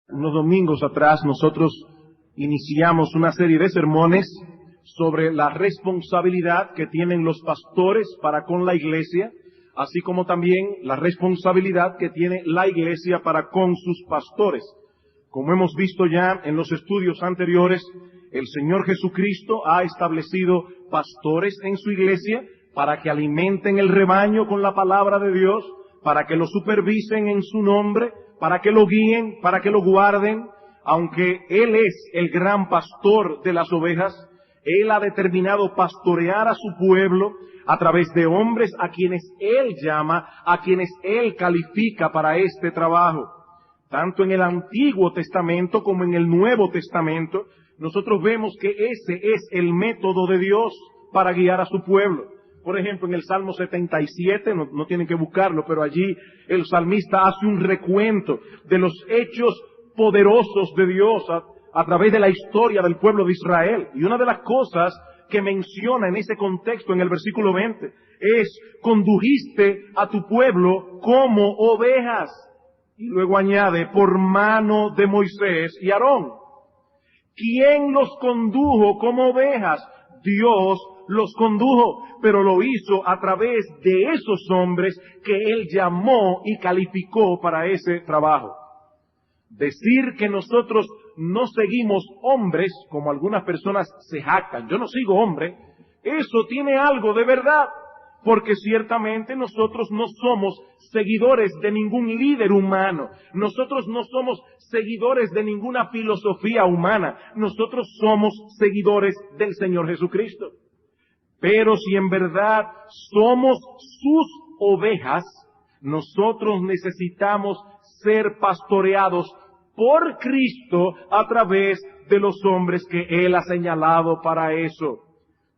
Unos domingos atrás nosotros iniciamos una serie de sermones sobre la responsabilidad que tienen los pastores para con la iglesia, así como también la responsabilidad que tiene la iglesia para con sus pastores. Como hemos visto ya en los estudios anteriores, el Señor Jesucristo ha establecido pastores en su iglesia para que alimenten el rebaño con la palabra de Dios, para que lo supervisen en su nombre, para que lo guíen, para que lo guarden. Aunque Él es el gran pastor de las ovejas, Él ha determinado pastorear a su pueblo a través de hombres a quienes Él llama, a quienes Él califica para este trabajo. Tanto en el Antiguo Testamento como en el Nuevo Testamento, nosotros vemos que ese es el método de Dios para guiar a su pueblo. Por ejemplo, en el Salmo 77, no tienen que buscarlo, pero allí el salmista hace un recuento de los hechos poderosos de Dios a través de la historia del pueblo de Israel. Y una de las cosas que menciona en ese contexto, en el versículo 20, es: condujiste a tu pueblo como ovejas. Y luego añade: por mano de Moisés y Aarón. ¿Quién los condujo como ovejas? Dios los condujo, pero lo hizo a través de esos hombres que Él llamó y calificó para ese trabajo. Decir que nosotros no seguimos hombres, como algunas personas se jactan, yo no sigo hombre, eso tiene algo de verdad, porque ciertamente nosotros no somos seguidores de ningún líder humano, nosotros no somos seguidores de ninguna filosofía humana, nosotros somos seguidores del Señor Jesucristo. Pero si en verdad somos sus ovejas, nosotros necesitamos ser pastoreados por Cristo a través de los hombres que Él ha señalado para eso.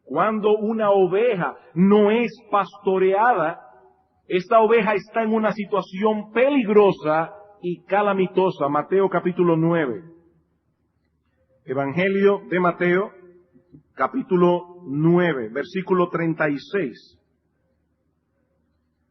Cuando una oveja no es pastoreada, esta oveja está en una situación peligrosa y calamitosa. Mateo capítulo 9. Evangelio de Mateo capítulo 9, versículo 36.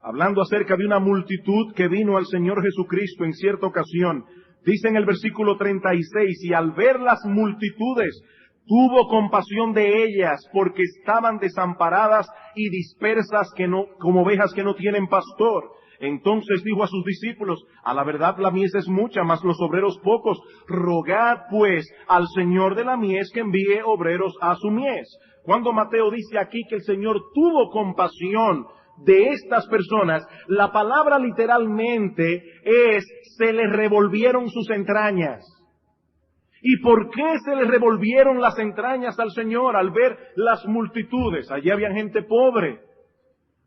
Hablando acerca de una multitud que vino al Señor Jesucristo en cierta ocasión, dice en el versículo 36, y al ver las multitudes, tuvo compasión de ellas, porque estaban desamparadas y dispersas como ovejas que no tienen pastor. Entonces dijo a sus discípulos: a la verdad la mies es mucha, mas los obreros pocos. Rogad pues al Señor de la mies que envíe obreros a su mies. Cuando Mateo dice aquí que el Señor tuvo compasión de estas personas, la palabra literalmente es: se les revolvieron sus entrañas. ¿Y por qué se les revolvieron las entrañas al Señor al ver las multitudes? Allí había gente pobre,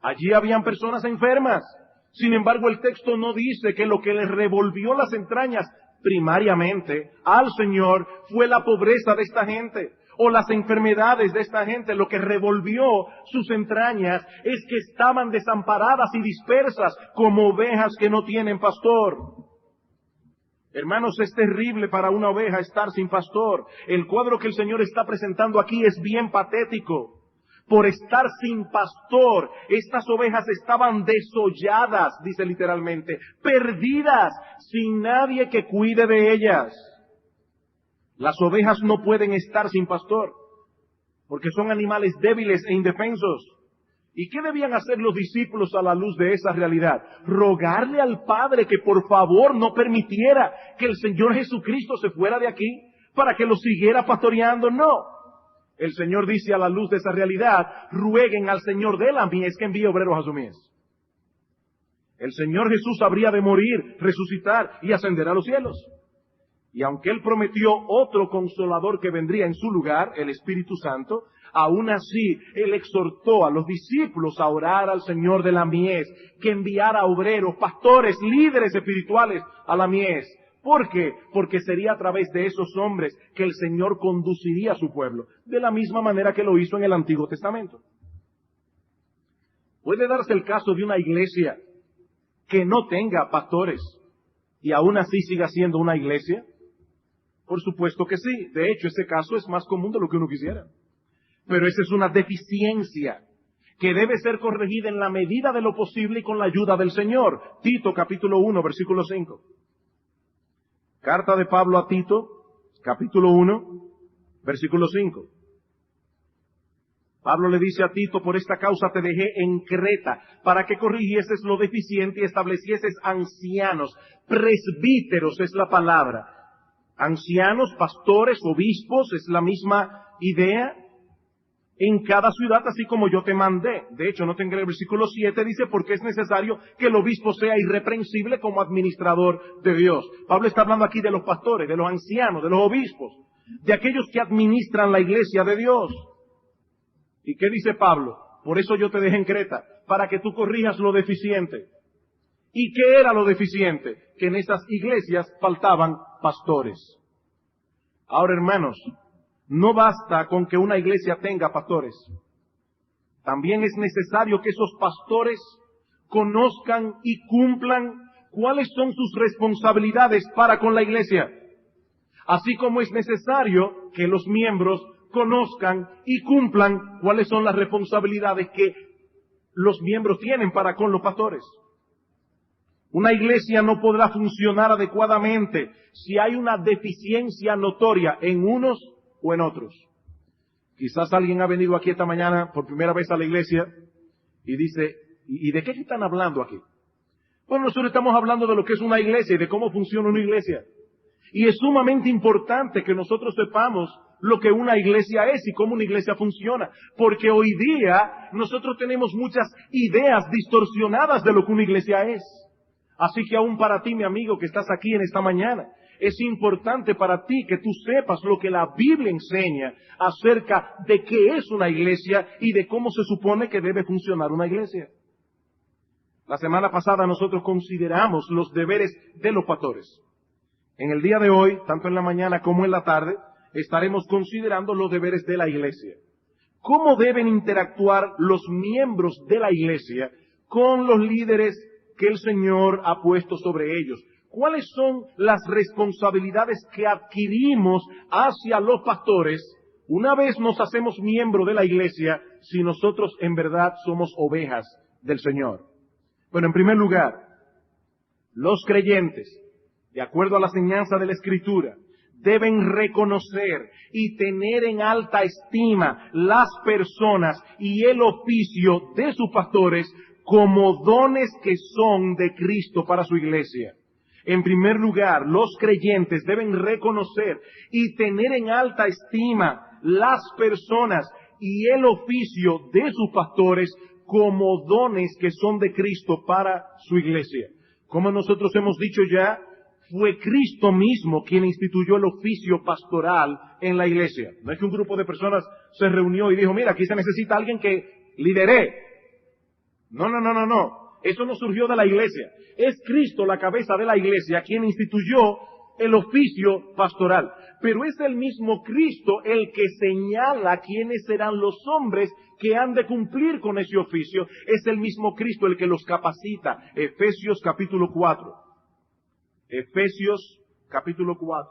allí habían personas enfermas. Sin embargo, el texto no dice que lo que les revolvió las entrañas primariamente al Señor fue la pobreza de esta gente o las enfermedades de esta gente. Lo que revolvió sus entrañas es que estaban desamparadas y dispersas como ovejas que no tienen pastor. Hermanos, es terrible para una oveja estar sin pastor. El cuadro que el Señor está presentando aquí es bien patético. Por estar sin pastor, estas ovejas estaban desolladas, dice literalmente, perdidas, sin nadie que cuide de ellas. Las ovejas no pueden estar sin pastor, porque son animales débiles e indefensos. ¿Y qué debían hacer los discípulos a la luz de esa realidad? Rogarle al Padre que por favor no permitiera que el Señor Jesucristo se fuera de aquí para que lo siguiera pastoreando. No. El Señor dice a la luz de esa realidad: rueguen al Señor de la mies que envíe obreros a su mies. El Señor Jesús habría de morir, resucitar y ascender a los cielos. Y aunque Él prometió otro consolador que vendría en su lugar, el Espíritu Santo, aún así Él exhortó a los discípulos a orar al Señor de la mies, que enviara obreros, pastores, líderes espirituales a la mies. ¿Por qué? Porque sería a través de esos hombres que el Señor conduciría a su pueblo, de la misma manera que lo hizo en el Antiguo Testamento. ¿Puede darse el caso de una iglesia que no tenga pastores y aún así siga siendo una iglesia? Por supuesto que sí. De hecho, ese caso es más común de lo que uno quisiera. Pero esa es una deficiencia que debe ser corregida en la medida de lo posible y con la ayuda del Señor. Tito capítulo 1, versículo 5. Carta de Pablo a Tito, capítulo 1, versículo 5. Pablo le dice a Tito: por esta causa te dejé en Creta, para que corrigieses lo deficiente y establecieses ancianos, presbíteros es la palabra. Ancianos, pastores, obispos, es la misma idea, en cada ciudad, así como yo te mandé. De hecho, noten que en el versículo 7 dice: porque es necesario que el obispo sea irreprensible como administrador de Dios. Pablo está hablando aquí de los pastores, de los ancianos, de los obispos, de aquellos que administran la iglesia de Dios. ¿Y qué dice Pablo? Por eso yo te dejé en Creta, para que tú corrijas lo deficiente. ¿Y qué era lo deficiente? Que en esas iglesias faltaban pastores. Ahora, hermanos, no basta con que una iglesia tenga pastores. También es necesario que esos pastores conozcan y cumplan cuáles son sus responsabilidades para con la iglesia. Así como es necesario que los miembros conozcan y cumplan cuáles son las responsabilidades que los miembros tienen para con los pastores. Una iglesia no podrá funcionar adecuadamente si hay una deficiencia notoria en unos o en otros. Quizás alguien ha venido aquí esta mañana por primera vez a la iglesia y dice: ¿y de qué están hablando aquí? Bueno, nosotros estamos hablando de lo que es una iglesia y de cómo funciona una iglesia. Y es sumamente importante que nosotros sepamos lo que una iglesia es y cómo una iglesia funciona. Porque hoy día nosotros tenemos muchas ideas distorsionadas de lo que una iglesia es. Así que aún para ti, mi amigo, que estás aquí en esta mañana, es importante para ti que tú sepas lo que la Biblia enseña acerca de qué es una iglesia y de cómo se supone que debe funcionar una iglesia. La semana pasada nosotros consideramos los deberes de los pastores. En el día de hoy, tanto en la mañana como en la tarde, estaremos considerando los deberes de la iglesia. ¿Cómo deben interactuar los miembros de la iglesia con los líderes que el Señor ha puesto sobre ellos? ¿Cuáles son las responsabilidades que adquirimos hacia los pastores una vez nos hacemos miembros de la iglesia, si nosotros en verdad somos ovejas del Señor? Bueno, en primer lugar, los creyentes, de acuerdo a la enseñanza de la Escritura, deben reconocer y tener en alta estima las personas y el oficio de sus pastores como dones que son de Cristo para su iglesia. En primer lugar, los creyentes deben reconocer y tener en alta estima las personas y el oficio de sus pastores como dones que son de Cristo para su iglesia. Como nosotros hemos dicho ya, fue Cristo mismo quien instituyó el oficio pastoral en la iglesia. No es que un grupo de personas se reunió y dijo: mira, aquí se necesita alguien que lidere. No. Eso no surgió de la iglesia. Es Cristo, la cabeza de la iglesia, quien instituyó el oficio pastoral. Pero es el mismo Cristo el que señala quiénes serán los hombres que han de cumplir con ese oficio. Es el mismo Cristo el que los capacita. Efesios capítulo 4. Efesios capítulo 4.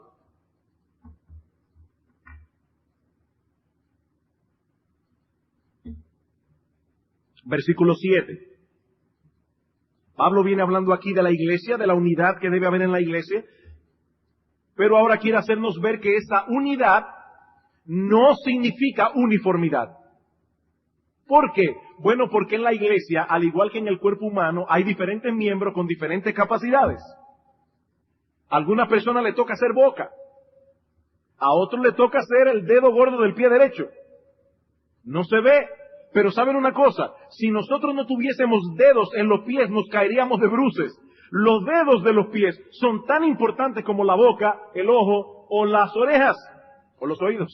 Versículo 7. Pablo viene hablando aquí de la iglesia, de la unidad que debe haber en la iglesia, pero ahora quiere hacernos ver que esa unidad no significa uniformidad. ¿Por qué? Bueno, porque en la iglesia, al igual que en el cuerpo humano, hay diferentes miembros con diferentes capacidades. A alguna persona le toca hacer boca, a otro le toca hacer el dedo gordo del pie derecho. No se ve. Pero ¿saben una cosa? Si nosotros no tuviésemos dedos en los pies, nos caeríamos de bruces. Los dedos de los pies son tan importantes como la boca, el ojo o las orejas o los oídos.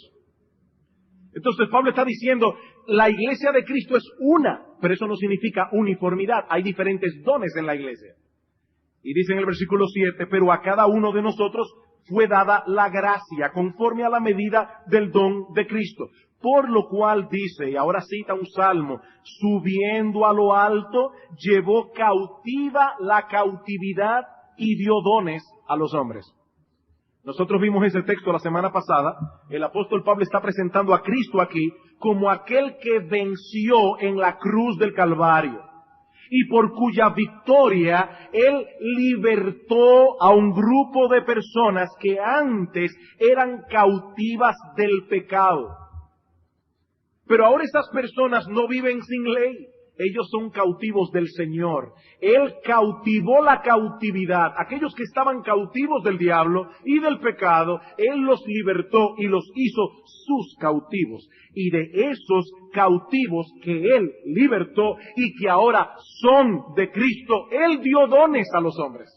Entonces Pablo está diciendo, la iglesia de Cristo es una, pero eso no significa uniformidad. Hay diferentes dones en la iglesia. Y dice en el versículo 7, pero a cada uno de nosotros fue dada la gracia conforme a la medida del don de Cristo. Por lo cual dice, y ahora cita un salmo, subiendo a lo alto, llevó cautiva la cautividad y dio dones a los hombres. Nosotros vimos ese texto la semana pasada. El apóstol Pablo está presentando a Cristo aquí como aquel que venció en la cruz del Calvario. y por cuya victoria Él libertó a un grupo de personas que antes eran cautivas del pecado. Pero ahora esas personas no viven sin ley. Ellos son cautivos del Señor. Él cautivó la cautividad. Aquellos que estaban cautivos del diablo y del pecado, Él los libertó y los hizo sus cautivos. Y de esos cautivos que Él libertó y que ahora son de Cristo, Él dio dones a los hombres.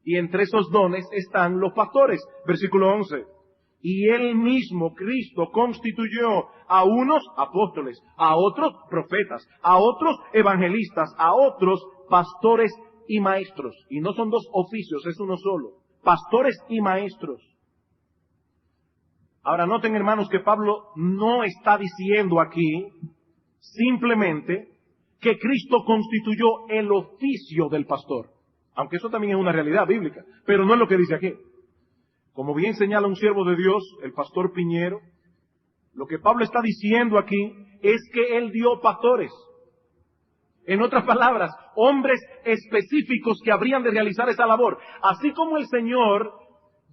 Y entre esos dones están los pastores. Versículo 11. Y Él mismo, Cristo, constituyó a unos apóstoles, a otros profetas, a otros evangelistas, a otros pastores y maestros. Y no son dos oficios, es uno solo. Pastores y maestros. Ahora noten, hermanos, que Pablo no está diciendo aquí simplemente que Cristo constituyó el oficio del pastor. Aunque eso también es una realidad bíblica, pero no es lo que dice aquí. Como bien señala un siervo de Dios, el pastor Piñero, lo que Pablo está diciendo aquí es que Él dio pastores. En otras palabras, hombres específicos que habrían de realizar esa labor. Así como el Señor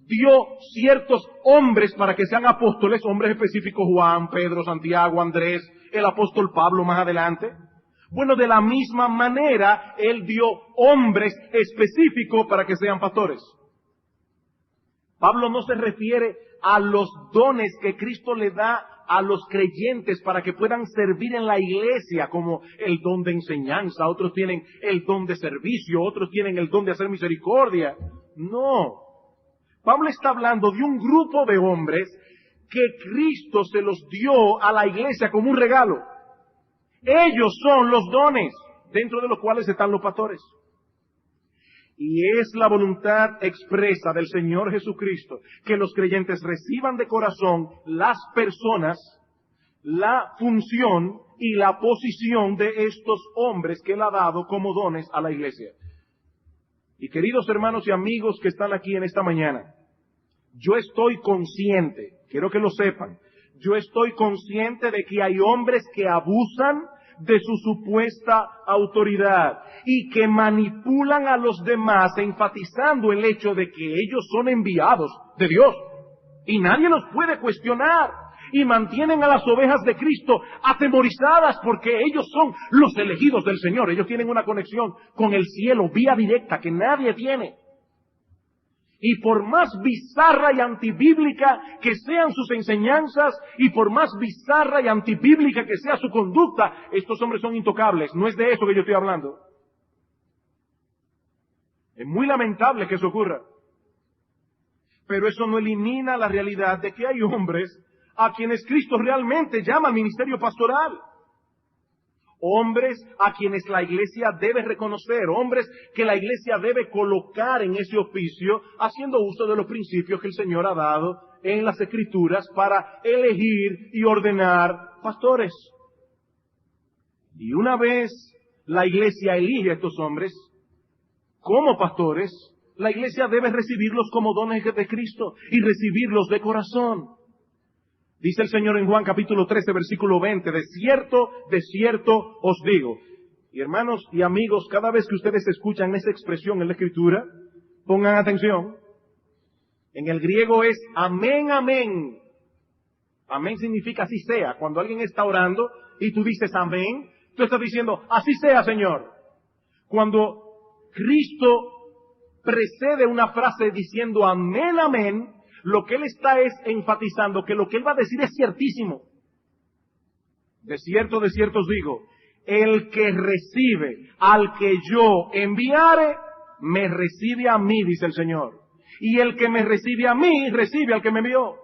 dio ciertos hombres para que sean apóstoles, hombres específicos, Juan, Pedro, Santiago, Andrés, el apóstol Pablo más adelante. Bueno, de la misma manera, Él dio hombres específicos para que sean pastores. Pablo no se refiere a los dones que Cristo le da a los creyentes para que puedan servir en la iglesia, como el don de enseñanza, otros tienen el don de servicio, otros tienen el don de hacer misericordia. No. Pablo está hablando de un grupo de hombres que Cristo se los dio a la iglesia como un regalo. Ellos son los dones, dentro de los cuales están los pastores. Y es la voluntad expresa del Señor Jesucristo que los creyentes reciban de corazón las personas, la función y la posición de estos hombres que Él ha dado como dones a la iglesia. Y queridos hermanos y amigos que están aquí en esta mañana, yo estoy consciente, quiero que lo sepan, yo estoy consciente de que hay hombres que abusan de su supuesta autoridad y que manipulan a los demás enfatizando el hecho de que ellos son enviados de Dios y nadie los puede cuestionar, y mantienen a las ovejas de Cristo atemorizadas porque ellos son los elegidos del Señor. Ellos tienen una conexión con el cielo, vía directa, que nadie tiene. Y por más bizarra y antibíblica que sean sus enseñanzas, y por más bizarra y antibíblica que sea su conducta, estos hombres son intocables. No es de eso que yo estoy hablando. Es muy lamentable que eso ocurra. Pero eso no elimina la realidad de que hay hombres a quienes Cristo realmente llama al ministerio pastoral. Hombres a quienes la iglesia debe reconocer, hombres que la iglesia debe colocar en ese oficio, haciendo uso de los principios que el Señor ha dado en las Escrituras para elegir y ordenar pastores. Y una vez la iglesia elige a estos hombres como pastores, la iglesia debe recibirlos como dones de Cristo y recibirlos de corazón. Dice el Señor en Juan capítulo 13, versículo 20, de cierto os digo. Y hermanos y amigos, cada vez que ustedes escuchan esa expresión en la Escritura, pongan atención. En el griego es amén, amén. Amén significa así sea. Cuando alguien está orando y tú dices amén, tú estás diciendo así sea, Señor. Cuando Cristo precede una frase diciendo amén, amén, lo que Él está es enfatizando que lo que Él va a decir es ciertísimo. De cierto os digo, el que recibe al que yo enviare, me recibe a mí, dice el Señor. Y el que me recibe a mí, recibe al que me envió.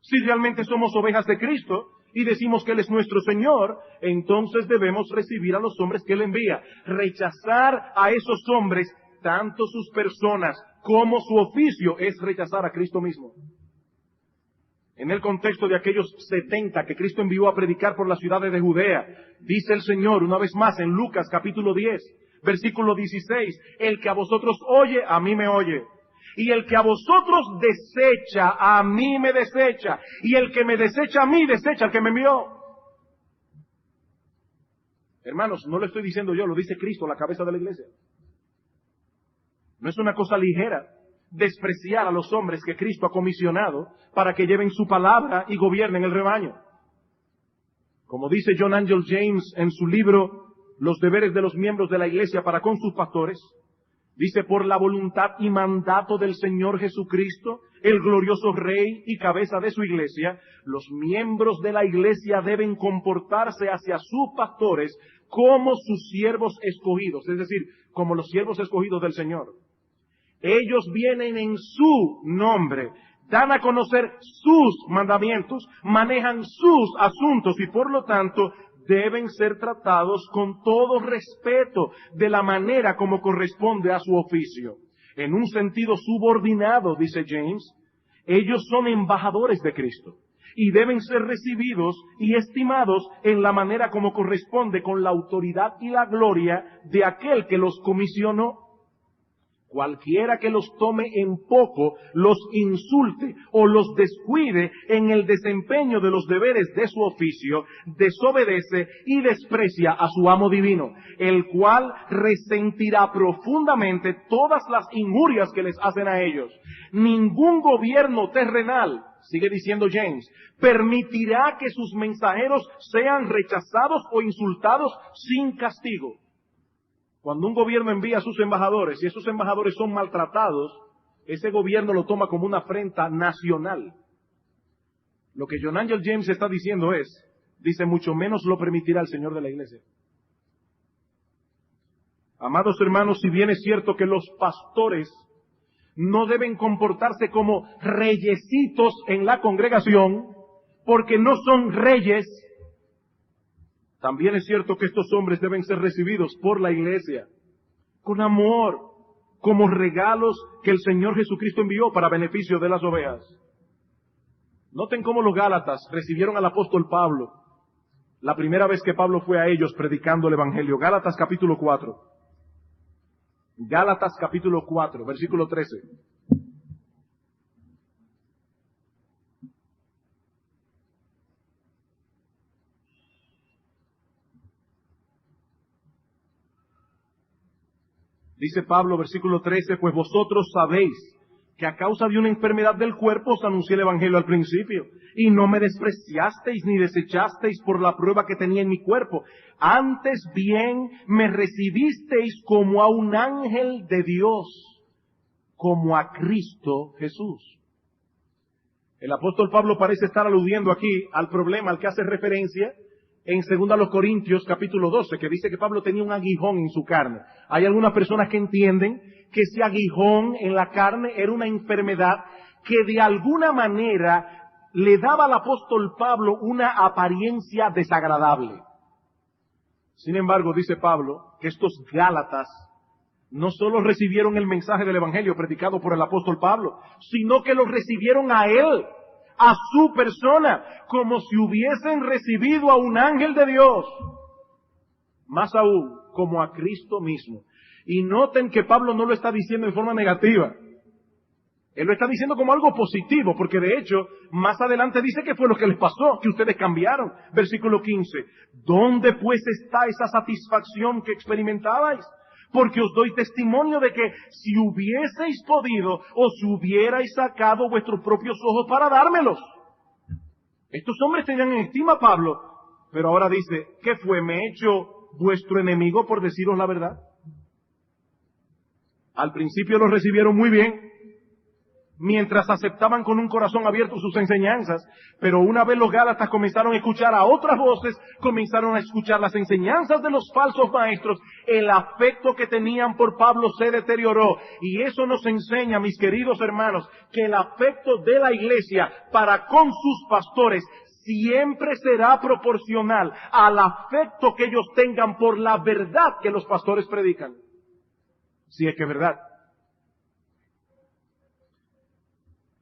Si realmente somos ovejas de Cristo y decimos que Él es nuestro Señor, entonces debemos recibir a los hombres que Él envía. Rechazar a esos hombres, tanto sus personas como su oficio, es rechazar a Cristo mismo. En el contexto de aquellos 70 que Cristo envió a predicar por las ciudades de Judea, dice el Señor una vez más en Lucas capítulo 10, versículo 16, el que a vosotros oye, a mí me oye. Y el que a vosotros desecha, a mí me desecha. Y el que me desecha a mí, desecha al que me envió. Hermanos, no lo estoy diciendo yo, lo dice Cristo, la cabeza de la iglesia. No es una cosa ligera despreciar a los hombres que Cristo ha comisionado para que lleven su palabra y gobiernen el rebaño. Como dice John Angel James en su libro Los deberes de los miembros de la iglesia para con sus pastores, dice: por la voluntad y mandato del Señor Jesucristo, el glorioso Rey y cabeza de su iglesia, los miembros de la iglesia deben comportarse hacia sus pastores como sus siervos escogidos, es decir, como los siervos escogidos del Señor. Ellos vienen en su nombre, dan a conocer sus mandamientos, manejan sus asuntos y por lo tanto deben ser tratados con todo respeto, de la manera como corresponde a su oficio. En un sentido subordinado, dice James, ellos son embajadores de Cristo y deben ser recibidos y estimados en la manera como corresponde con la autoridad y la gloria de aquel que los comisionó. Cualquiera que los tome en poco, los insulte o los descuide en el desempeño de los deberes de su oficio, desobedece y desprecia a su amo divino, el cual resentirá profundamente todas las injurias que les hacen a ellos. Ningún gobierno terrenal, sigue diciendo James, permitirá que sus mensajeros sean rechazados o insultados sin castigo. Cuando un gobierno envía a sus embajadores y esos embajadores son maltratados, ese gobierno lo toma como una afrenta nacional. Lo que John Angel James está diciendo dice, mucho menos lo permitirá el Señor de la iglesia. Amados hermanos, si bien es cierto que los pastores no deben comportarse como reyesitos en la congregación, porque no son reyes, también es cierto que estos hombres deben ser recibidos por la iglesia con amor, como regalos que el Señor Jesucristo envió para beneficio de las ovejas. Noten cómo los Gálatas recibieron al apóstol Pablo la primera vez que Pablo fue a ellos predicando el Evangelio. Gálatas capítulo 4. Gálatas capítulo 4, versículo 13. Dice Pablo, versículo 13, pues vosotros sabéis que a causa de una enfermedad del cuerpo os anuncié el Evangelio al principio, y no me despreciasteis ni desechasteis por la prueba que tenía en mi cuerpo. Antes bien me recibisteis como a un ángel de Dios, como a Cristo Jesús. El apóstol Pablo parece estar aludiendo aquí al problema al que hace referencia en 2 Corintios capítulo 12, que dice que Pablo tenía un aguijón en su carne. Hay algunas personas que entienden que ese aguijón en la carne era una enfermedad que de alguna manera le daba al apóstol Pablo una apariencia desagradable. Sin embargo, dice Pablo que estos Gálatas no solo recibieron el mensaje del Evangelio predicado por el apóstol Pablo, sino que lo recibieron a él, a su persona, como si hubiesen recibido a un ángel de Dios. Más aún, como a Cristo mismo. Y noten que Pablo no lo está diciendo en forma negativa. Él lo está diciendo como algo positivo, porque de hecho, más adelante dice que fue lo que les pasó, que ustedes cambiaron. Versículo 15. ¿Dónde pues está esa satisfacción que experimentabais? Porque os doy testimonio de que si hubieseis podido, os hubierais sacado vuestros propios ojos para dármelos. Estos hombres tenían en estima a Pablo, pero ahora dice, ¿qué fue? ¿Me he hecho vuestro enemigo por deciros la verdad? Al principio lo recibieron muy bien, mientras aceptaban con un corazón abierto sus enseñanzas, pero una vez los Gálatas comenzaron a escuchar a otras voces, comenzaron a escuchar las enseñanzas de los falsos maestros, el afecto que tenían por Pablo se deterioró, y eso nos enseña, mis queridos hermanos, que el afecto de la iglesia para con sus pastores siempre será proporcional al afecto que ellos tengan por la verdad que los pastores predican. Si es que es verdad.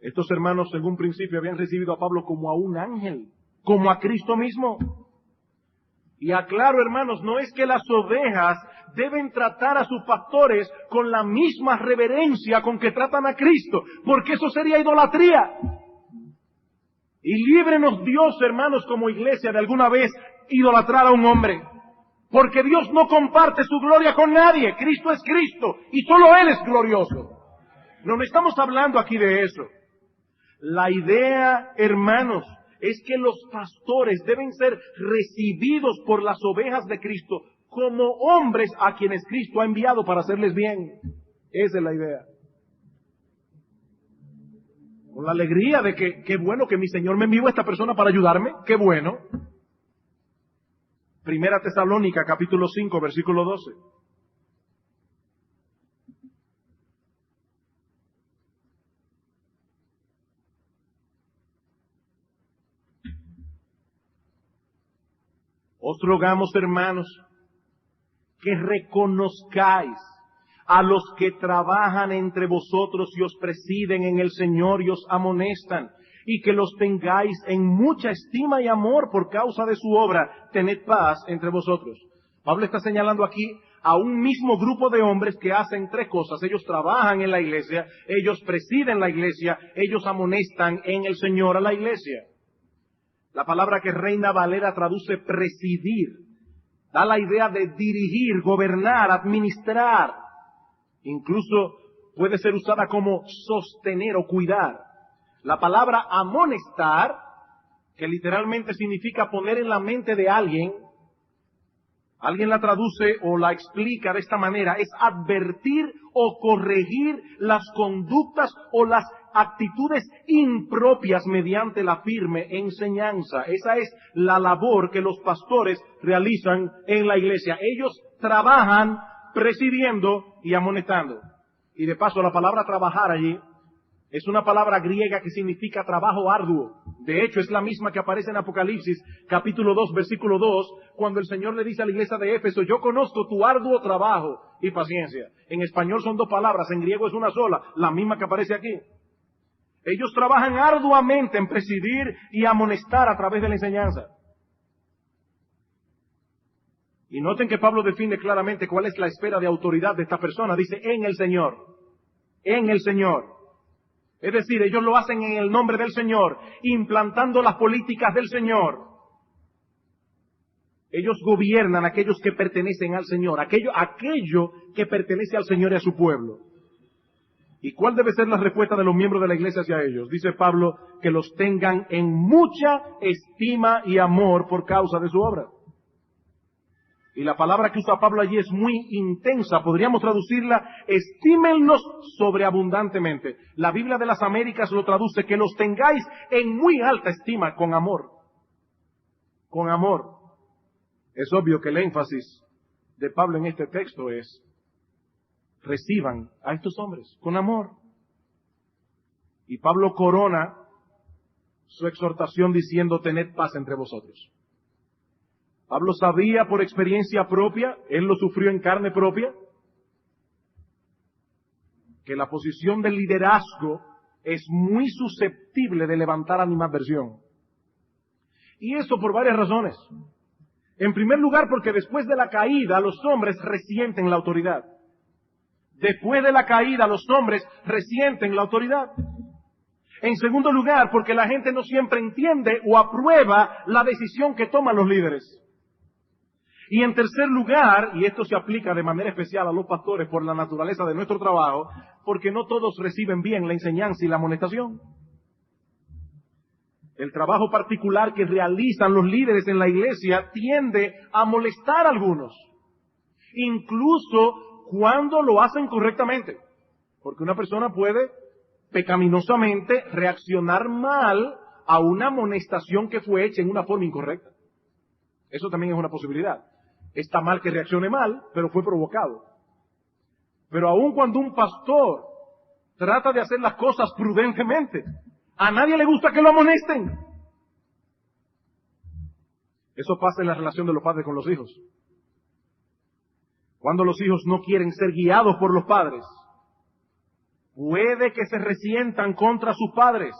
Estos hermanos en un principio habían recibido a Pablo como a un ángel, como a Cristo mismo. Y aclaro, hermanos, no es que las ovejas deben tratar a sus pastores con la misma reverencia con que tratan a Cristo, porque eso sería idolatría. Y líbrenos Dios, hermanos, como iglesia, de alguna vez idolatrar a un hombre. Porque Dios no comparte su gloria con nadie. Cristo es Cristo y solo Él es glorioso. No estamos hablando aquí de eso. La idea, hermanos, es que los pastores deben ser recibidos por las ovejas de Cristo como hombres a quienes Cristo ha enviado para hacerles bien. Esa es la idea. Con la alegría de que, qué bueno que mi Señor me envió a esta persona para ayudarme, qué bueno. Primera Tesalónica, capítulo 5, versículo 12. Os rogamos, hermanos, que reconozcáis a los que trabajan entre vosotros y os presiden en el Señor y os amonestan, y que los tengáis en mucha estima y amor por causa de su obra. Tened paz entre vosotros. Pablo está señalando aquí a un mismo grupo de hombres que hacen tres cosas. Ellos trabajan en la iglesia, ellos presiden la iglesia, ellos amonestan en el Señor a la iglesia. La palabra que Reina Valera traduce presidir, da la idea de dirigir, gobernar, administrar. Incluso puede ser usada como sostener o cuidar. La palabra amonestar, que literalmente significa poner en la mente de alguien, alguien la traduce o la explica de esta manera, es advertir o corregir las conductas o las actitudes impropias mediante la firme enseñanza. Esa es la labor que los pastores realizan en la iglesia. Ellos trabajan presidiendo y amonestando. Y de paso, la palabra trabajar allí es una palabra griega que significa trabajo arduo. De hecho, es la misma que aparece en Apocalipsis, capítulo 2, versículo 2, cuando el Señor le dice a la iglesia de Éfeso, yo conozco tu arduo trabajo y paciencia. En español son dos palabras, en griego es una sola, la misma que aparece aquí. Ellos trabajan arduamente en presidir y amonestar a través de la enseñanza. Y noten que Pablo define claramente cuál es la esfera de autoridad de esta persona. Dice, en el Señor. En el Señor. Es decir, ellos lo hacen en el nombre del Señor, implantando las políticas del Señor. Ellos gobiernan a aquellos que pertenecen al Señor, aquello que pertenece al Señor y a su pueblo. ¿Y cuál debe ser la respuesta de los miembros de la iglesia hacia ellos? Dice Pablo, que los tengan en mucha estima y amor por causa de su obra. Y la palabra que usa Pablo allí es muy intensa. Podríamos traducirla, estímenlos sobreabundantemente. La Biblia de las Américas lo traduce, que los tengáis en muy alta estima, con amor. Con amor. Es obvio que el énfasis de Pablo en este texto es, reciban a estos hombres con amor. Y Pablo corona su exhortación diciendo, tened paz entre vosotros. Pablo sabía por experiencia propia, él lo sufrió en carne propia, que la posición del liderazgo es muy susceptible de levantar animadversión. Y eso por varias razones. En primer lugar, porque después de la caída los hombres resienten la autoridad. Después de la caída los hombres resienten la autoridad. En segundo lugar, porque la gente no siempre entiende o aprueba la decisión que toman los líderes. Y en tercer lugar, y esto se aplica de manera especial a los pastores por la naturaleza de nuestro trabajo, porque no todos reciben bien la enseñanza y la amonestación. El trabajo particular que realizan los líderes en la iglesia tiende a molestar a algunos, incluso cuando lo hacen correctamente, porque una persona puede pecaminosamente reaccionar mal a una amonestación que fue hecha en una forma incorrecta. Eso también es una posibilidad. Está mal que reaccione mal, pero fue provocado. Pero aun cuando un pastor trata de hacer las cosas prudentemente, a nadie le gusta que lo amonesten. Eso pasa en la relación de los padres con los hijos. Cuando los hijos no quieren ser guiados por los padres, puede que se resientan contra sus padres.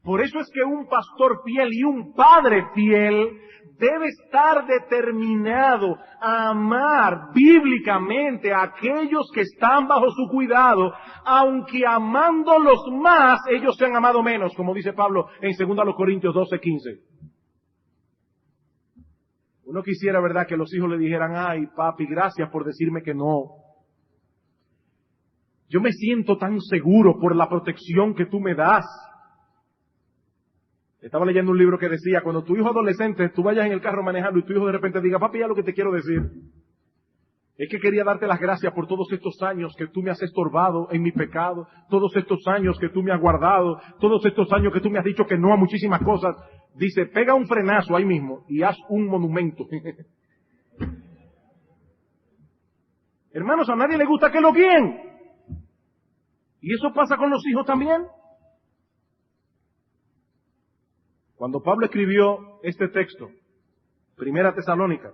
Por eso es que un pastor fiel y un padre fiel debe estar determinado a amar bíblicamente a aquellos que están bajo su cuidado, aunque amándolos más, ellos se han amado menos, como dice Pablo en 2 Corintios 12:15. Uno quisiera, ¿verdad?, que los hijos le dijeran, ay, papi, gracias por decirme que no. Yo me siento tan seguro por la protección que tú me das. Estaba leyendo un libro que decía, cuando tu hijo adolescente, tú vayas en el carro manejando y tu hijo de repente diga, papi, ya lo que te quiero decir es que quería darte las gracias por todos estos años que tú me has estorbado en mi pecado, todos estos años que tú me has guardado, todos estos años que tú me has dicho que no a muchísimas cosas. Dice, pega un frenazo ahí mismo y haz un monumento. Hermanos, a nadie le gusta que lo guíen. Y eso pasa con los hijos también. Cuando Pablo escribió este texto, Primera Tesalónica,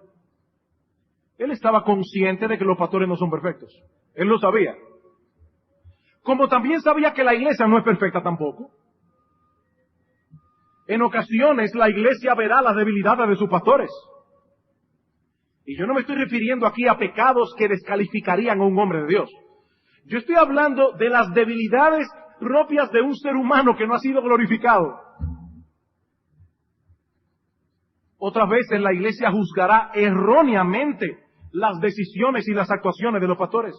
él estaba consciente de que los pastores no son perfectos. Él lo sabía. Como también sabía que la iglesia no es perfecta tampoco. En ocasiones la iglesia verá las debilidades de sus pastores. Y yo no me estoy refiriendo aquí a pecados que descalificarían a un hombre de Dios. Yo estoy hablando de las debilidades propias de un ser humano que no ha sido glorificado. Otras veces la iglesia juzgará erróneamente las decisiones y las actuaciones de los pastores.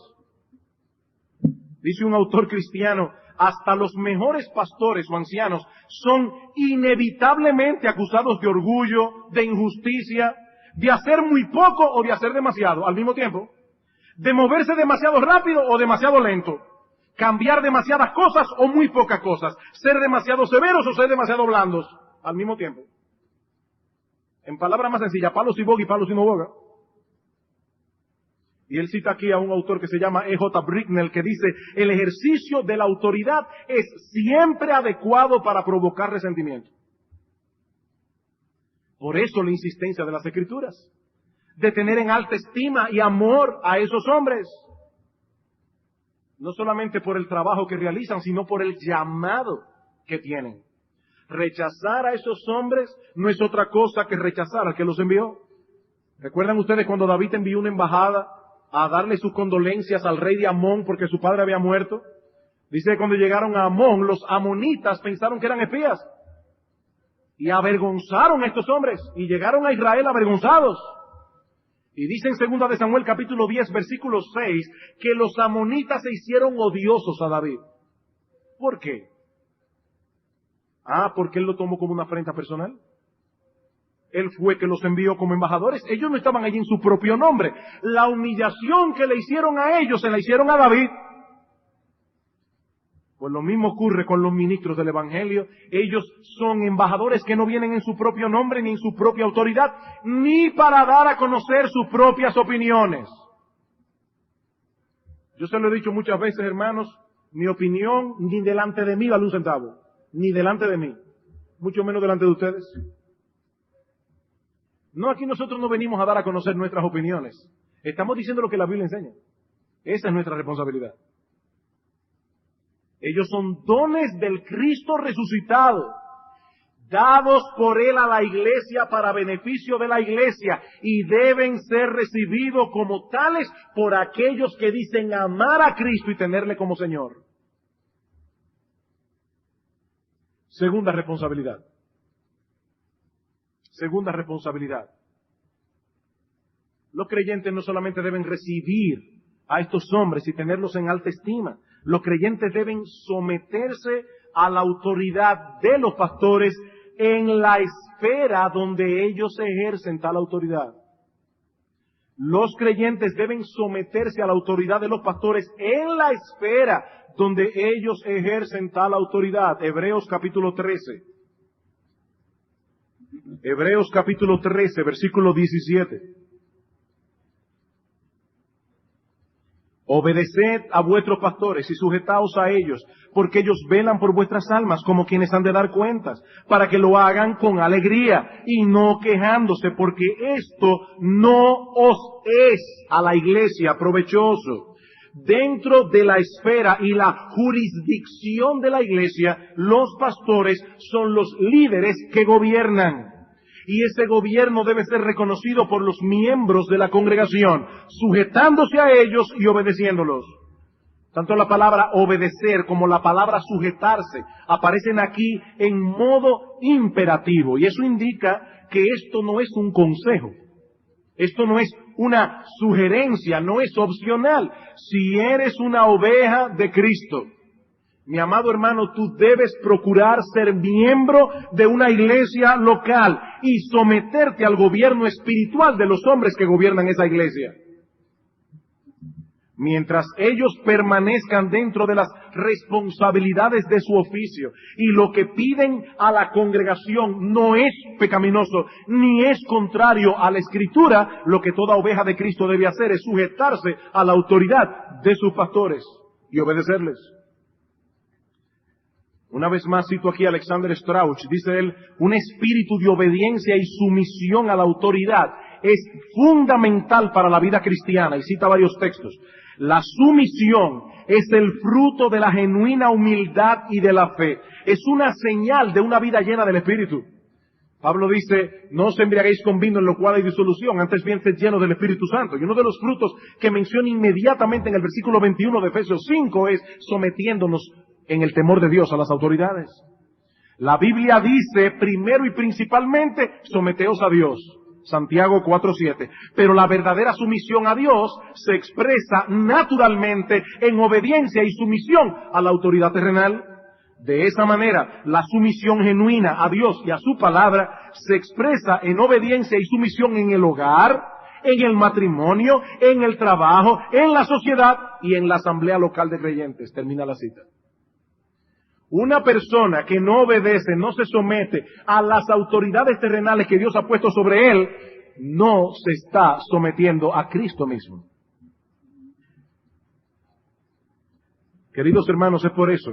Dice un autor cristiano, hasta los mejores pastores o ancianos son inevitablemente acusados de orgullo, de injusticia, de hacer muy poco o de hacer demasiado al mismo tiempo, de moverse demasiado rápido o demasiado lento, cambiar demasiadas cosas o muy pocas cosas, ser demasiado severos o ser demasiado blandos al mismo tiempo. En palabras más sencillas, palos y boga y palos y no boga. Y él cita aquí a un autor que se llama E.J. Bricknell, que dice, el ejercicio de la autoridad es siempre adecuado para provocar resentimiento. Por eso la insistencia de las Escrituras, de tener en alta estima y amor a esos hombres. No solamente por el trabajo que realizan, sino por el llamado que tienen. Rechazar a esos hombres no es otra cosa que rechazar al que los envió. ¿Recuerdan ustedes cuando David envió una embajada a darle sus condolencias al rey de Amón porque su padre había muerto? Dice que cuando llegaron a Amón, los amonitas pensaron que eran espías y avergonzaron a estos hombres y llegaron a Israel avergonzados. Y dice en 2 de Samuel capítulo 10 versículo 6 que los amonitas se hicieron odiosos a David. ¿Por qué? Porque él lo tomó como una afrenta personal. Él fue que los envió como embajadores. Ellos no estaban allí en su propio nombre. La humillación que le hicieron a ellos, se la hicieron a David. Pues lo mismo ocurre con los ministros del Evangelio. Ellos son embajadores que no vienen en su propio nombre, ni en su propia autoridad, ni para dar a conocer sus propias opiniones. Yo se lo he dicho muchas veces, hermanos, mi opinión ni delante de mí vale un centavo. Ni delante de mí. Mucho menos delante de ustedes. No, aquí nosotros no venimos a dar a conocer nuestras opiniones. Estamos diciendo lo que la Biblia enseña. Esa es nuestra responsabilidad. Ellos son dones del Cristo resucitado, dados por Él a la iglesia para beneficio de la iglesia, y deben ser recibidos como tales por aquellos que dicen amar a Cristo y tenerle como Señor. Segunda responsabilidad. Segunda responsabilidad. Los creyentes no solamente deben recibir a estos hombres y tenerlos en alta estima. Los creyentes deben someterse a la autoridad de los pastores en la esfera donde ellos ejercen tal autoridad. Los creyentes deben someterse a la autoridad de los pastores en la esfera donde ellos ejercen tal autoridad. Hebreos capítulo 13. Hebreos capítulo 13, versículo 17. Obedeced a vuestros pastores y sujetaos a ellos, porque ellos velan por vuestras almas como quienes han de dar cuentas, para que lo hagan con alegría y no quejándose, porque esto no os es a la iglesia provechoso. Dentro de la esfera y la jurisdicción de la iglesia, los pastores son los líderes que gobiernan. Y ese gobierno debe ser reconocido por los miembros de la congregación, sujetándose a ellos y obedeciéndolos. Tanto la palabra obedecer como la palabra sujetarse aparecen aquí en modo imperativo. Y eso indica que esto no es un consejo. Esto no es una sugerencia, no es opcional. Si eres una oveja de Cristo, mi amado hermano, tú debes procurar ser miembro de una iglesia local y someterte al gobierno espiritual de los hombres que gobiernan esa iglesia. Mientras ellos permanezcan dentro de las responsabilidades de su oficio y lo que piden a la congregación no es pecaminoso ni es contrario a la Escritura, lo que toda oveja de Cristo debe hacer es sujetarse a la autoridad de sus pastores y obedecerles. Una vez más cito aquí a Alexander Strauch, dice él, un espíritu de obediencia y sumisión a la autoridad es fundamental para la vida cristiana, y cita varios textos. La sumisión es el fruto de la genuina humildad y de la fe. Es una señal de una vida llena del Espíritu. Pablo dice, no os embriaguéis con vino en lo cual hay disolución, antes bien sed llenos del Espíritu Santo. Y uno de los frutos que menciona inmediatamente en el versículo 21 de Efesios 5 es sometiéndonos en el temor de Dios a las autoridades. La Biblia dice, primero y principalmente, someteos a Dios. Santiago 4:7. Pero la verdadera sumisión a Dios se expresa naturalmente en obediencia y sumisión a la autoridad terrenal. De esa manera, la sumisión genuina a Dios y a su palabra se expresa en obediencia y sumisión en el hogar, en el matrimonio, en el trabajo, en la sociedad y en la asamblea local de creyentes. Termina la cita. Una persona que no obedece, no se somete a las autoridades terrenales que Dios ha puesto sobre él, no se está sometiendo a Cristo mismo. Queridos hermanos, es por eso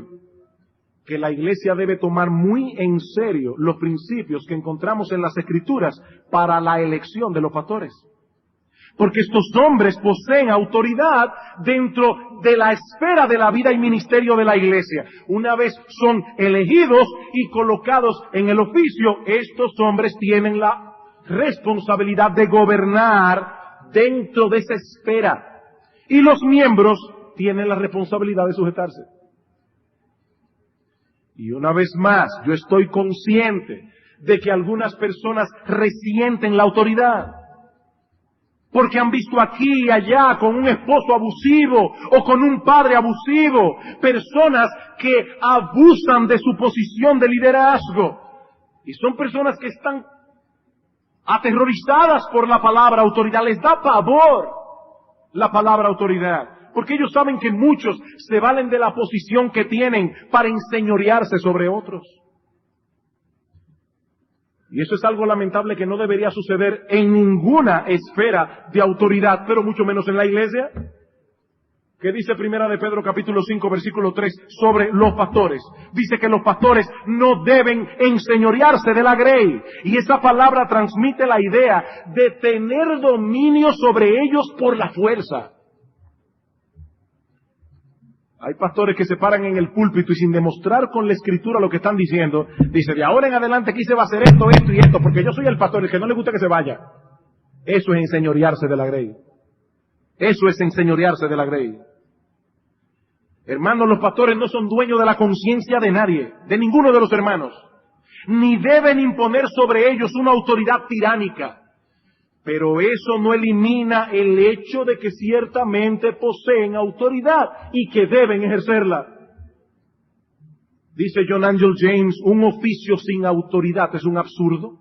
que la iglesia debe tomar muy en serio los principios que encontramos en las Escrituras para la elección de los pastores. Porque estos hombres poseen autoridad dentro de la esfera de la vida y ministerio de la iglesia. Una vez son elegidos y colocados en el oficio, estos hombres tienen la responsabilidad de gobernar dentro de esa esfera. Y los miembros tienen la responsabilidad de sujetarse. Y una vez más, yo estoy consciente de que algunas personas resienten la autoridad. Porque han visto aquí y allá con un esposo abusivo o con un padre abusivo, personas que abusan de su posición de liderazgo. Y son personas que están aterrorizadas por la palabra autoridad, les da pavor la palabra autoridad. Porque ellos saben que muchos se valen de la posición que tienen para enseñorearse sobre otros. Y eso es algo lamentable que no debería suceder en ninguna esfera de autoridad, pero mucho menos en la iglesia. ¿Qué dice Primera de Pedro capítulo 5 versículo 3 sobre los pastores? Dice que los pastores no deben enseñorearse de la grey. Y esa palabra transmite la idea de tener dominio sobre ellos por la fuerza. Hay pastores que se paran en el púlpito y sin demostrar con la escritura lo que están diciendo, dice, de ahora en adelante aquí se va a hacer esto, esto y esto, porque yo soy el pastor, el que no le gusta que se vaya. Eso es enseñorearse de la grey. Eso es enseñorearse de la grey. Hermanos, los pastores no son dueños de la conciencia de nadie, de ninguno de los hermanos. Ni deben imponer sobre ellos una autoridad tiránica. Pero eso no elimina el hecho de que ciertamente poseen autoridad y que deben ejercerla. Dice John Angel James, un oficio sin autoridad es un absurdo.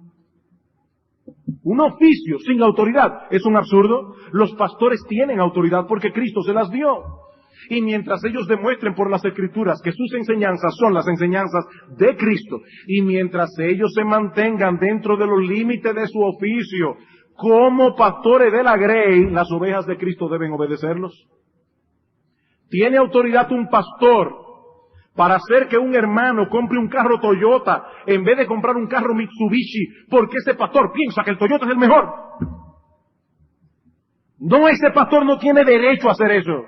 Un oficio sin autoridad es un absurdo. Los pastores tienen autoridad porque Cristo se las dio. Y mientras ellos demuestren por las Escrituras que sus enseñanzas son las enseñanzas de Cristo, y mientras ellos se mantengan dentro de los límites de su oficio, como pastores de la grey, las ovejas de Cristo deben obedecerlos. ¿Tiene autoridad un pastor para hacer que un hermano compre un carro Toyota en vez de comprar un carro Mitsubishi porque ese pastor piensa que el Toyota es el mejor? No, ese pastor no tiene derecho a hacer eso.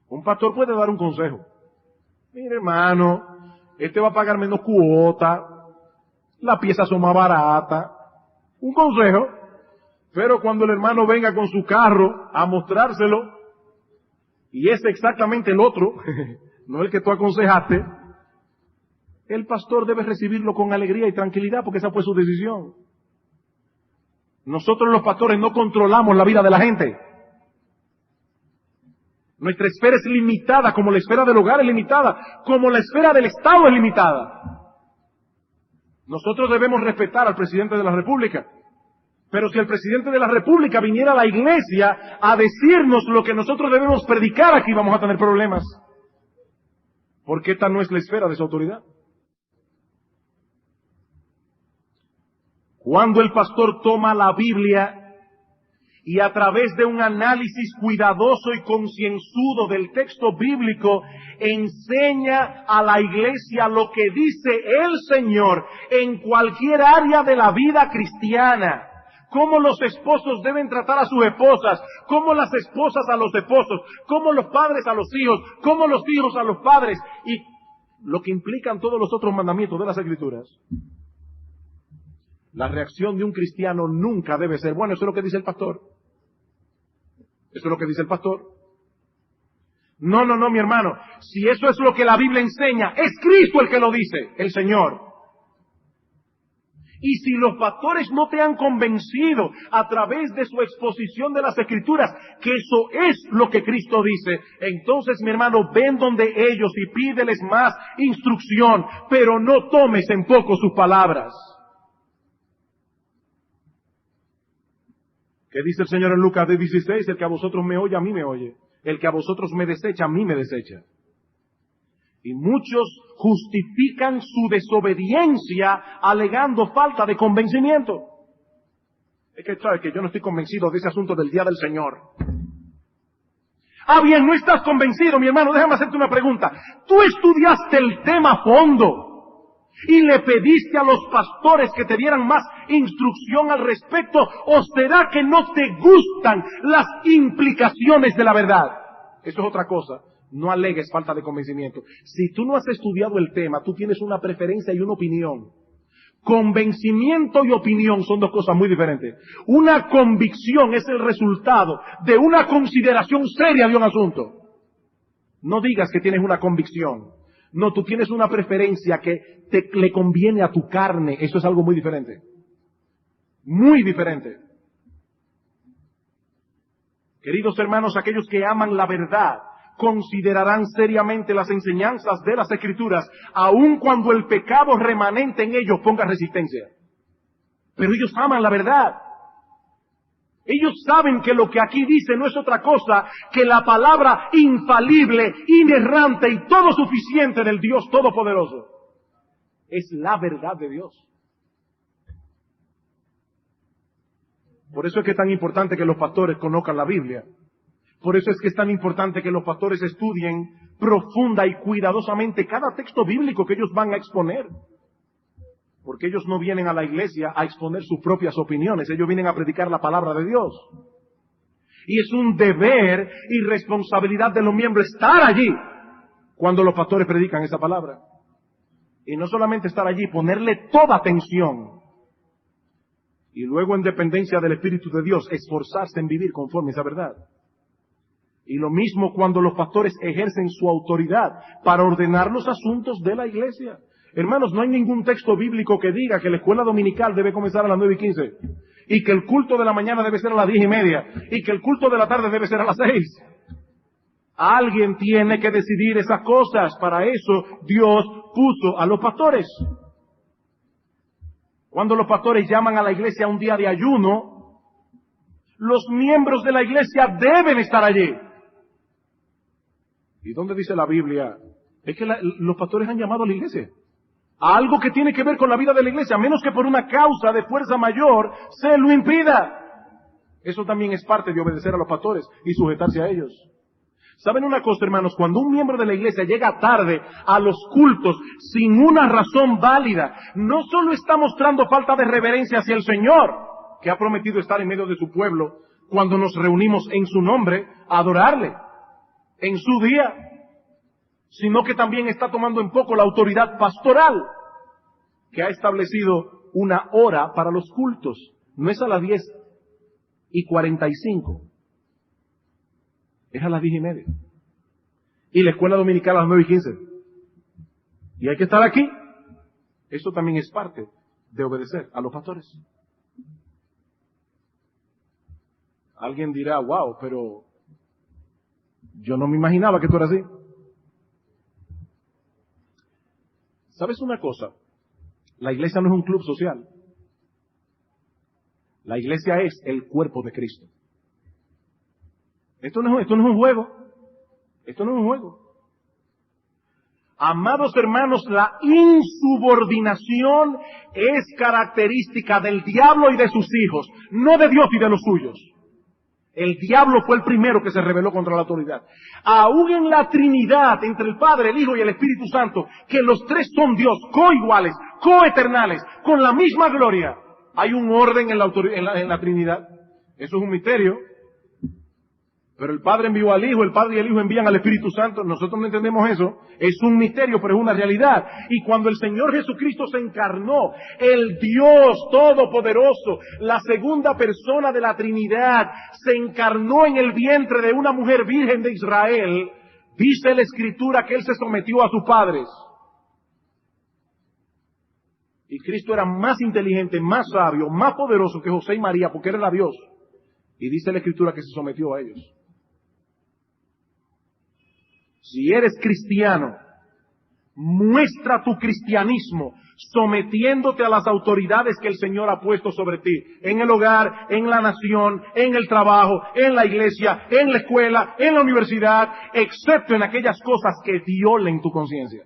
Un pastor puede dar un consejo. Mire, hermano, este va a pagar menos cuota, las piezas son más baratas. Un consejo, pero cuando el hermano venga con su carro a mostrárselo, y es exactamente el otro, no el que tú aconsejaste, el pastor debe recibirlo con alegría y tranquilidad porque esa fue su decisión. Nosotros los pastores no controlamos la vida de la gente. Nuestra esfera es limitada, como la esfera del hogar es limitada, como la esfera del Estado es limitada. Nosotros debemos respetar al presidente de la República. Pero si el presidente de la República viniera a la iglesia a decirnos lo que nosotros debemos predicar, aquí vamos a tener problemas. Porque esta no es la esfera de su autoridad. Cuando el pastor toma la Biblia y a través de un análisis cuidadoso y concienzudo del texto bíblico enseña a la iglesia lo que dice el Señor en cualquier área de la vida cristiana, cómo los esposos deben tratar a sus esposas, cómo las esposas a los esposos, cómo los padres a los hijos, cómo los hijos a los padres, y lo que implican todos los otros mandamientos de las Escrituras. La reacción de un cristiano nunca debe ser, bueno, eso es lo que dice el pastor. Eso es lo que dice el pastor. No, mi hermano. Si eso es lo que la Biblia enseña, es Cristo el que lo dice, el Señor. Y si los pastores no te han convencido a través de su exposición de las Escrituras que eso es lo que Cristo dice, entonces, mi hermano, ven donde ellos y pídeles más instrucción, pero no tomes en poco sus palabras. ¿Qué dice el Señor en Lucas 16? El que a vosotros me oye, a mí me oye. El que a vosotros me desecha, a mí me desecha. Y muchos justifican su desobediencia alegando falta de convencimiento. Es que, ¿sabes? Que yo no estoy convencido de ese asunto del día del Señor. Ah, bien, no estás convencido, mi hermano. Déjame hacerte una pregunta. ¿Tú estudiaste el tema a fondo y le pediste a los pastores que te dieran más instrucción al respecto? ¿O será que no te gustan las implicaciones de la verdad? Eso es otra cosa. No alegues falta de convencimiento. Si tú no has estudiado el tema, tú tienes una preferencia y una opinión. Convencimiento y opinión son dos cosas muy diferentes. Una convicción es el resultado de una consideración seria de un asunto. No digas que tienes una convicción. No, tú tienes una preferencia que le conviene a tu carne. Eso es algo muy diferente. Muy diferente. Queridos hermanos, aquellos que aman la verdad considerarán seriamente las enseñanzas de las Escrituras, aun cuando el pecado remanente en ellos ponga resistencia. Pero ellos aman la verdad. Ellos saben que lo que aquí dice no es otra cosa que la palabra infalible, inerrante y todo suficiente del Dios Todopoderoso. Es la verdad de Dios. Por eso es que es tan importante que los pastores conozcan la Biblia. Por eso es que es tan importante que los pastores estudien profunda y cuidadosamente cada texto bíblico que ellos van a exponer. Porque ellos no vienen a la iglesia a exponer sus propias opiniones, ellos vienen a predicar la palabra de Dios. Y es un deber y responsabilidad de los miembros estar allí cuando los pastores predican esa palabra. Y no solamente estar allí, ponerle toda atención. Y luego, en dependencia del Espíritu de Dios, esforzarse en vivir conforme a esa verdad. Y lo mismo cuando los pastores ejercen su autoridad para ordenar los asuntos de la iglesia. Hermanos, no hay ningún texto bíblico que diga que la escuela dominical debe comenzar a las 9:15, y que el culto de la mañana debe ser a las 10:30, y que el culto de la tarde debe ser a las 6. Alguien tiene que decidir esas cosas. Para eso Dios puso a los pastores. Cuando los pastores llaman a la iglesia a un día de ayuno, los miembros de la iglesia deben estar allí. ¿Y dónde dice la Biblia? Es que los pastores han llamado a la iglesia a algo que tiene que ver con la vida de la iglesia, a menos que por una causa de fuerza mayor se lo impida. Eso también es parte de obedecer a los pastores y sujetarse a ellos. ¿Saben una cosa, hermanos? Cuando un miembro de la iglesia llega tarde a los cultos sin una razón válida, no solo está mostrando falta de reverencia hacia el Señor, que ha prometido estar en medio de su pueblo cuando nos reunimos en su nombre a adorarle en su día, sino que también está tomando en poco la autoridad pastoral, que ha establecido una hora para los cultos. No es a las 10:45, es a las 10:30. Y la escuela dominical a las 9:15. Y hay que estar aquí. Eso también es parte de obedecer a los pastores. Alguien dirá, wow, pero yo no me imaginaba que esto era así. ¿Sabes una cosa? La iglesia no es un club social. La iglesia es el cuerpo de Cristo. Esto no es un juego. Esto no es un juego. Amados hermanos, la insubordinación es característica del diablo y de sus hijos, no de Dios y de los suyos. El diablo fue el primero que se rebeló contra la autoridad. Aún en la Trinidad, entre el Padre, el Hijo y el Espíritu Santo, que los tres son Dios, coiguales, coeternales, con la misma gloria, hay un orden en la Trinidad. Eso es un misterio. Pero el Padre envió al Hijo, el Padre y el Hijo envían al Espíritu Santo. Nosotros no entendemos eso. Es un misterio, pero es una realidad. Y cuando el Señor Jesucristo se encarnó, el Dios Todopoderoso, la segunda persona de la Trinidad, se encarnó en el vientre de una mujer virgen de Israel, dice la Escritura que Él se sometió a sus padres. Y Cristo era más inteligente, más sabio, más poderoso que José y María, porque Él era Dios. Y dice la Escritura que se sometió a ellos. Si eres cristiano, muestra tu cristianismo sometiéndote a las autoridades que el Señor ha puesto sobre ti, en el hogar, en la nación, en el trabajo, en la iglesia, en la escuela, en la universidad, excepto en aquellas cosas que violen tu conciencia.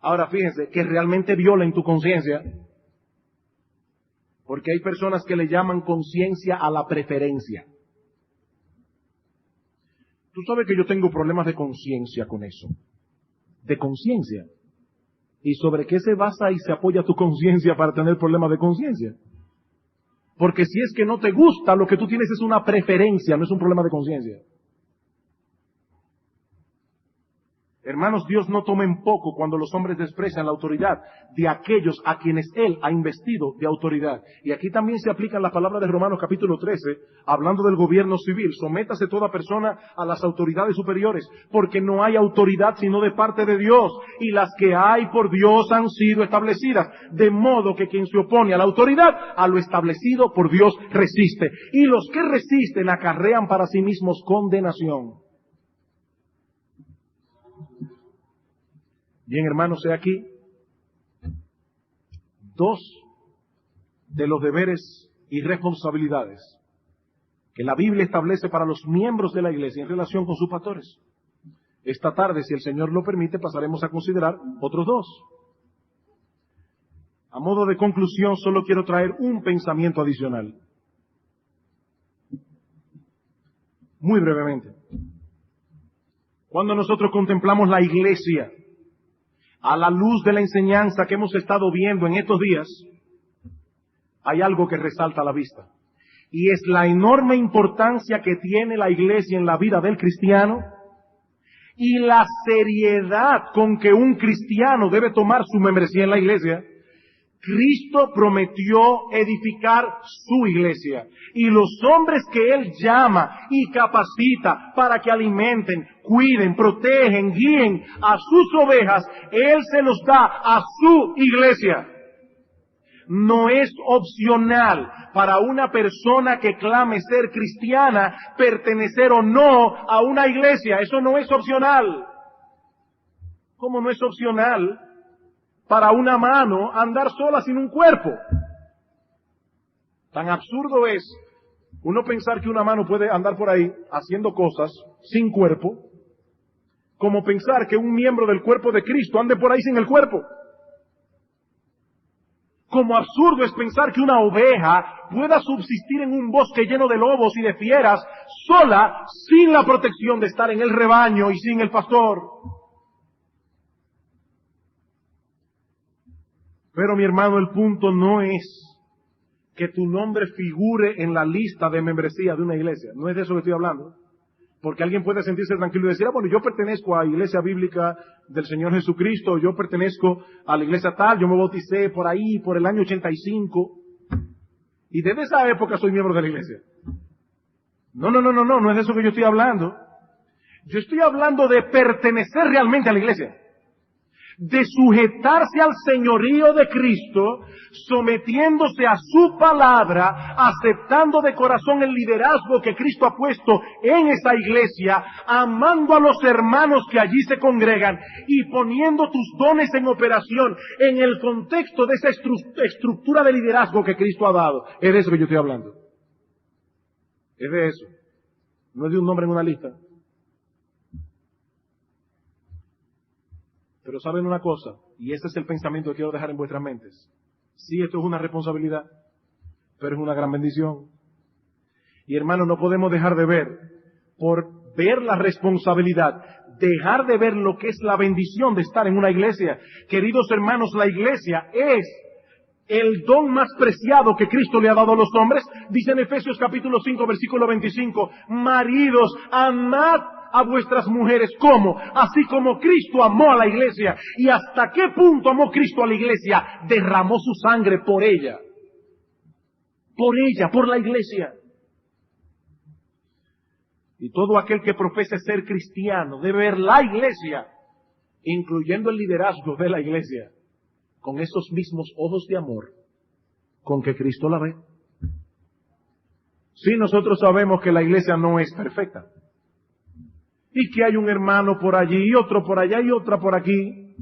Ahora fíjense, que realmente violen tu conciencia, porque hay personas que le llaman conciencia a la preferencia. Tú sabes que yo tengo problemas de conciencia con eso. De conciencia. ¿Y sobre qué se basa y se apoya tu conciencia para tener problemas de conciencia? Porque si es que no te gusta, lo que tú tienes es una preferencia, no es un problema de conciencia. Hermanos, Dios no toma en poco cuando los hombres desprecian la autoridad de aquellos a quienes Él ha investido de autoridad. Y aquí también se aplican las palabras de Romanos capítulo 13, hablando del gobierno civil. Sométase toda persona a las autoridades superiores, porque no hay autoridad sino de parte de Dios, y las que hay por Dios han sido establecidas. De modo que quien se opone a la autoridad, a lo establecido por Dios resiste. Y los que resisten acarrean para sí mismos condenación. Bien, hermanos, he aquí dos de los deberes y responsabilidades que la Biblia establece para los miembros de la iglesia en relación con sus pastores. Esta tarde, si el Señor lo permite, pasaremos a considerar otros dos. A modo de conclusión, solo quiero traer un pensamiento adicional. Muy brevemente. Cuando nosotros contemplamos la iglesia, a la luz de la enseñanza que hemos estado viendo en estos días, hay algo que resalta a la vista. Y es la enorme importancia que tiene la iglesia en la vida del cristiano y la seriedad con que un cristiano debe tomar su membresía en la iglesia. Cristo prometió edificar su iglesia, y los hombres que Él llama y capacita para que alimenten, cuiden, protegen, guíen a sus ovejas, Él se los da a su iglesia. No es opcional para una persona que clame ser cristiana pertenecer o no a una iglesia. Eso no es opcional. ¿Cómo no es opcional para una mano andar sola sin un cuerpo? Tan absurdo es uno pensar que una mano puede andar por ahí haciendo cosas sin cuerpo, como pensar que un miembro del cuerpo de Cristo ande por ahí sin el cuerpo. Como absurdo es pensar que una oveja pueda subsistir en un bosque lleno de lobos y de fieras, sola, sin la protección de estar en el rebaño y sin el pastor. Pero mi hermano, el punto no es que tu nombre figure en la lista de membresía de una iglesia. No es de eso que estoy hablando. Porque alguien puede sentirse tranquilo y decir, bueno, yo pertenezco a la iglesia bíblica del Señor Jesucristo, yo pertenezco a la iglesia tal, yo me bauticé por ahí, por el año 85, y desde esa época soy miembro de la iglesia. No es de eso que yo estoy hablando. Yo estoy hablando de pertenecer realmente a la iglesia. de sujetarse al señorío de Cristo, sometiéndose a su palabra, aceptando de corazón el liderazgo que Cristo ha puesto en esa iglesia, amando a los hermanos que allí se congregan y poniendo tus dones en operación en el contexto de esa estructura de liderazgo que Cristo ha dado. Es de eso que yo estoy hablando. Es de eso. No es de un nombre en una lista. Pero saben una cosa, y ese es el pensamiento que quiero dejar en vuestras mentes. Sí, esto es una responsabilidad, pero es una gran bendición. Y hermanos, no podemos dejar de ver, por ver la responsabilidad, dejar de ver lo que es la bendición de estar en una iglesia. Queridos hermanos, la iglesia es el don más preciado que Cristo le ha dado a los hombres. Dice en Efesios capítulo 5, versículo 25, maridos, amad a vuestras mujeres. ¿Cómo? Así como Cristo amó a la iglesia. ¿Y hasta qué punto amó Cristo a la iglesia? Derramó su sangre por ella. Por ella, por la iglesia. Y todo aquel que profese ser cristiano debe ver la iglesia, incluyendo el liderazgo de la iglesia, con esos mismos ojos de amor con que Cristo la ve. Sí, nosotros sabemos que la iglesia no es perfecta. Y que hay un hermano por allí, y otro por allá, y otra por aquí,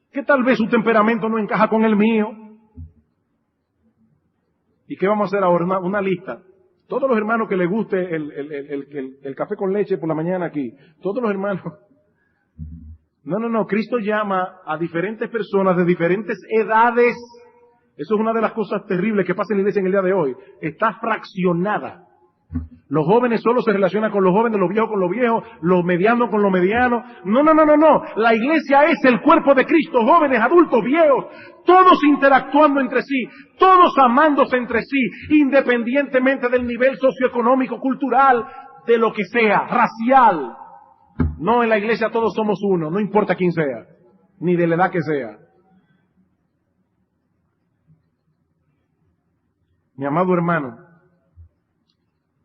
que tal vez su temperamento no encaja con el mío. ¿Y qué vamos a hacer ahora? Una lista. Todos los hermanos que les guste el café con leche por la mañana aquí, todos los hermanos. No, Cristo llama a diferentes personas de diferentes edades. Eso es una de las cosas terribles que pasa en la iglesia en el día de hoy. Está fraccionada. Los jóvenes solo se relacionan con los jóvenes, los viejos con los viejos, los medianos con los medianos. No. La iglesia es el cuerpo de Cristo, jóvenes, adultos, viejos, todos interactuando entre sí, todos amándose entre sí, independientemente del nivel socioeconómico, cultural, de lo que sea, racial. No, en la iglesia todos somos uno, no importa quién sea, ni de la edad que sea. Mi amado hermano,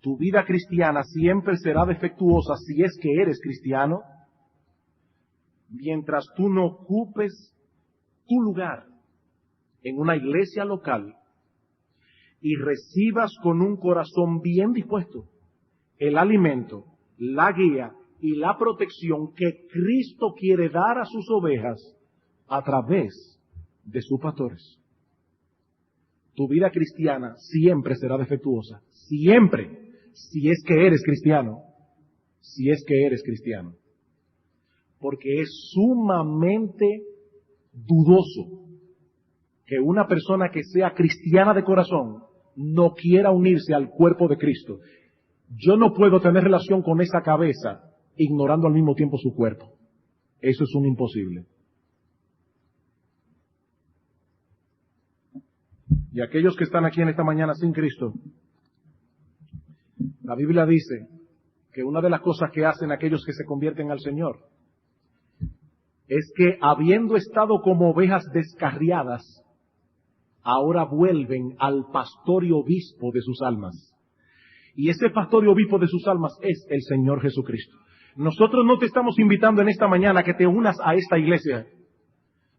tu vida cristiana siempre será defectuosa si es que eres cristiano, mientras tú no ocupes tu lugar en una iglesia local y recibas con un corazón bien dispuesto el alimento, la guía y la protección que Cristo quiere dar a sus ovejas a través de sus pastores. Tu vida cristiana siempre será defectuosa, siempre. Si es que eres cristiano, porque es sumamente dudoso que una persona que sea cristiana de corazón no quiera unirse al cuerpo de Cristo. Yo no puedo tener relación con esa cabeza ignorando al mismo tiempo su cuerpo. Eso es un imposible. Y aquellos que están aquí en esta mañana sin Cristo, la Biblia dice que una de las cosas que hacen aquellos que se convierten al Señor es que, habiendo estado como ovejas descarriadas, ahora vuelven al pastor y obispo de sus almas. Y ese pastor y obispo de sus almas es el Señor Jesucristo. Nosotros no te estamos invitando en esta mañana a que te unas a esta iglesia.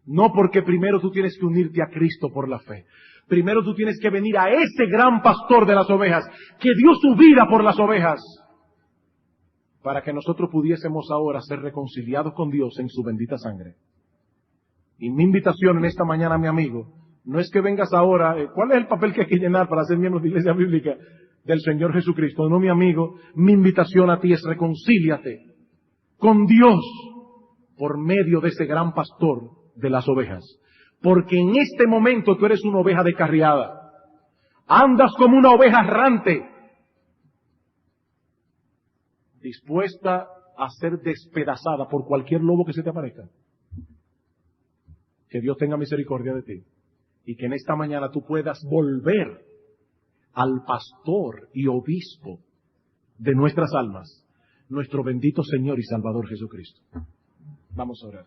No, porque primero tú tienes que unirte a Cristo por la fe. Primero tú tienes que venir a ese gran pastor de las ovejas, que dio su vida por las ovejas, para que nosotros pudiésemos ahora ser reconciliados con Dios en su bendita sangre. Y mi invitación en esta mañana, mi amigo, no es que vengas ahora, ¿cuál es el papel que hay que llenar para ser miembro de Iglesia Bíblica del Señor Jesucristo? No, mi amigo, mi invitación a ti es reconcíliate con Dios por medio de ese gran pastor de las ovejas. Porque en este momento tú eres una oveja descarriada. Andas como una oveja errante, dispuesta a ser despedazada por cualquier lobo que se te aparezca. Que Dios tenga misericordia de ti. Y que en esta mañana tú puedas volver al pastor y obispo de nuestras almas, nuestro bendito Señor y Salvador Jesucristo. Vamos a orar.